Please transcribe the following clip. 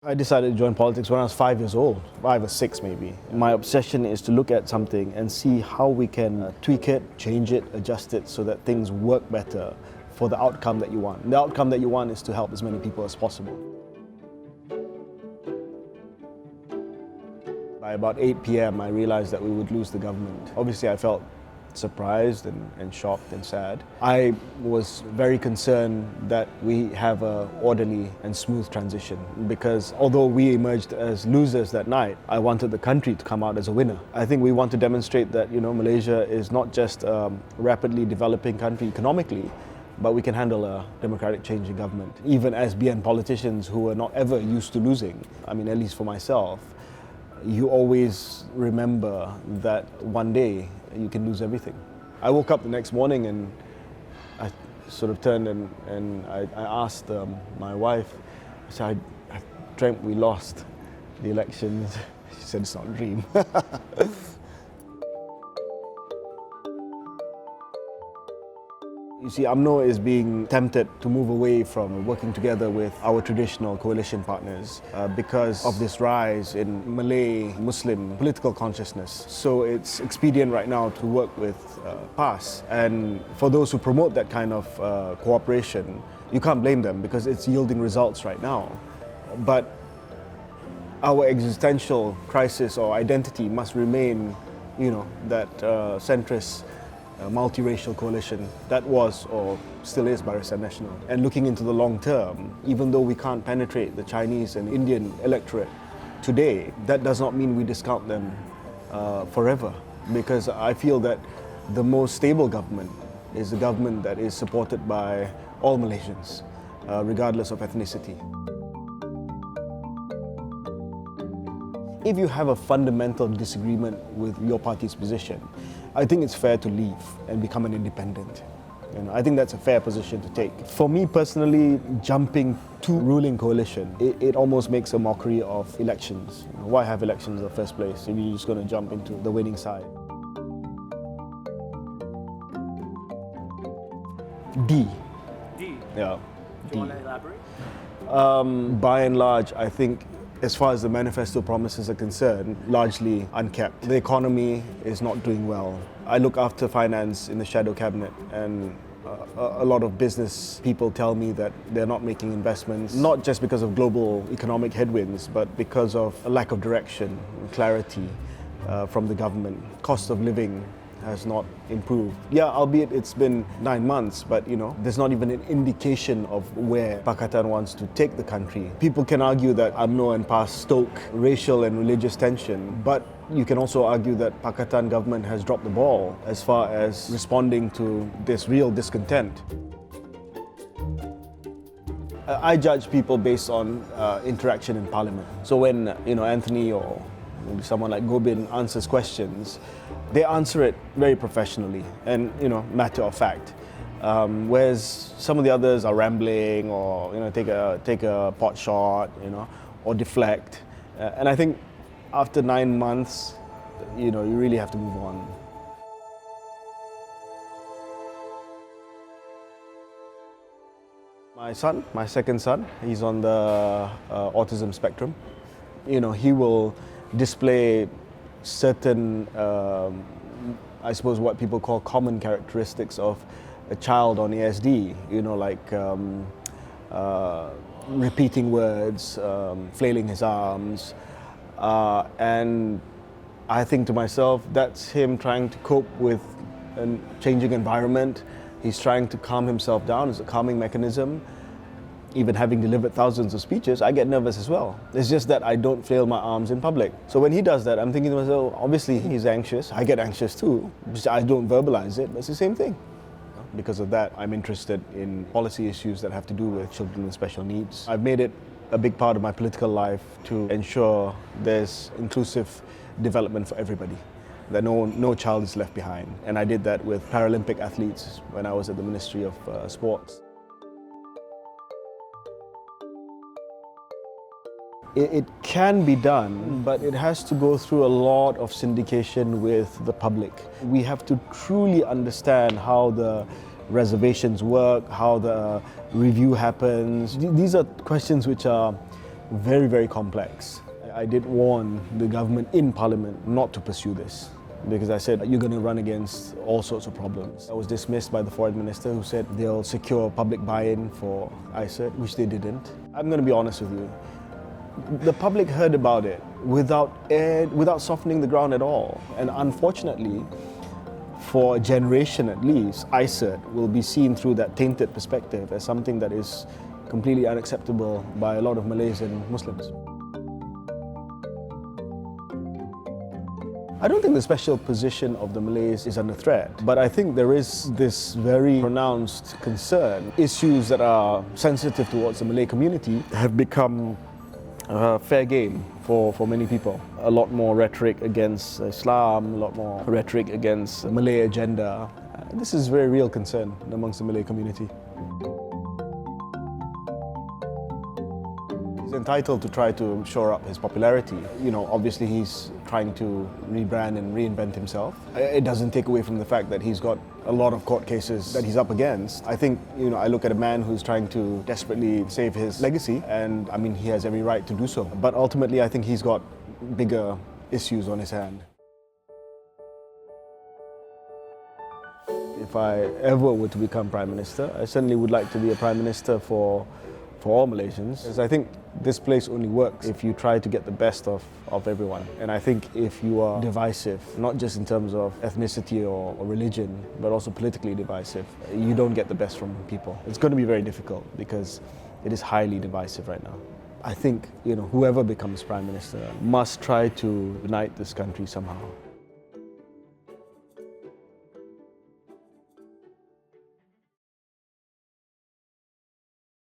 I decided to join politics when I was 5 years old, 5 or 6 maybe. My obsession is to look at something and see how we can tweak it, change it, adjust it so that things work better for the outcome that you want. And the outcome that you want is to help as many people as possible. By about 8 p.m. I realized that we would lose the government. Obviously I felt surprised and shocked and sad. I was very concerned that we have an orderly and smooth transition because although we emerged as losers that night, I wanted the country to come out as a winner. I think we want to demonstrate that Malaysia is not just a rapidly developing country economically, but we can handle a democratic change in government. Even as BN politicians who are not ever used to losing, I mean at least for myself, you always remember that one day you can lose everything. I woke up the next morning and I sort of turned and I asked my wife, I said, I dreamt we lost the elections. She said, it's not a dream. You see, UMNO is being tempted to move away from working together with our traditional coalition partners because of this rise in Malay Muslim political consciousness. So it's expedient right now to work with PAS. And for those who promote that kind of cooperation, you can't blame them because it's yielding results right now. But our existential crisis or identity must remain, that centrist multiracial coalition that was or still is Barisan Nasional. And looking into the long term, even though we can't penetrate the Chinese and Indian electorate today, that does not mean we discount them forever. Because I feel that the most stable government is the government that is supported by all Malaysians, regardless of ethnicity. If you have a fundamental disagreement with your party's position, I think it's fair to leave and become an independent. I think that's a fair position to take. For me personally, jumping to ruling coalition, it almost makes a mockery of elections. Why have elections in the first place if you're just going to jump into the winning side? D. D? Yeah. Do you want to elaborate? By and large, I think as far as the manifesto promises are concerned, largely unkept. The economy is not doing well. I look after finance in the shadow cabinet and a lot of business people tell me that they're not making investments, not just because of global economic headwinds, but because of a lack of direction and clarity from the government. Cost of living has not improved. Yeah, albeit it's been 9 months, but there's not even an indication of where Pakatan wants to take the country. People can argue that UMNO and PAS stoke racial and religious tension, but you can also argue that Pakatan government has dropped the ball as far as responding to this real discontent. I judge people based on interaction in Parliament. So when Anthony or maybe someone like Gobin answers questions, they answer it very professionally and matter of fact. Whereas some of the others are rambling or take a pot shot, or deflect. And I think after 9 months, you really have to move on. My son, my second son, he's on the autism spectrum. He will display certain, I suppose what people call common characteristics of a child on ASD, like repeating words, flailing his arms, and I think to myself, that's him trying to cope with a changing environment. He's trying to calm himself down as a calming mechanism. Even having delivered thousands of speeches, I get nervous as well. It's just that I don't flail my arms in public. So when he does that, I'm thinking to myself, obviously he's anxious. I get anxious too. I don't verbalize it, but it's the same thing. Because of that, I'm interested in policy issues that have to do with children with special needs. I've made it a big part of my political life to ensure there's inclusive development for everybody, that no child is left behind. And I did that with Paralympic athletes when I was at the Ministry of Sports. It can be done, but it has to go through a lot of syndication with the public. We have to truly understand how the reservations work, how the review happens. These are questions which are very, very complex. I did warn the government in Parliament not to pursue this, because I said, you're going to run against all sorts of problems. I was dismissed by the Foreign Minister, who said they'll secure public buy-in for ICERD, which they didn't. I'm going to be honest with you. The public heard about it without softening the ground at all. And unfortunately, for a generation at least, ICERD will be seen through that tainted perspective as something that is completely unacceptable by a lot of Malays and Muslims. I don't think the special position of the Malays is under threat, but I think there is this very pronounced concern. Issues that are sensitive towards the Malay community have become fair game for many people. A lot more rhetoric against Islam, a lot more rhetoric against the Malay agenda. This is a very real concern amongst the Malay community. He's entitled to try to shore up his popularity. You know, obviously he's trying to rebrand and reinvent himself. It doesn't take away from the fact that he's got a lot of court cases that he's up against. I think, you know, I look at a man who's trying to desperately save his legacy, and I mean, he has every right to do so. But ultimately, I think he's got bigger issues on his hand. If I ever were to become Prime Minister, I certainly would like to be a Prime Minister for all Malaysians. Because I think this place only works if you try to get the best of everyone. And I think if you are divisive, not just in terms of ethnicity or religion, but also politically divisive, you don't get the best from people. It's going to be very difficult because it is highly divisive right now. I think, you know, whoever becomes Prime Minister must try to unite this country somehow.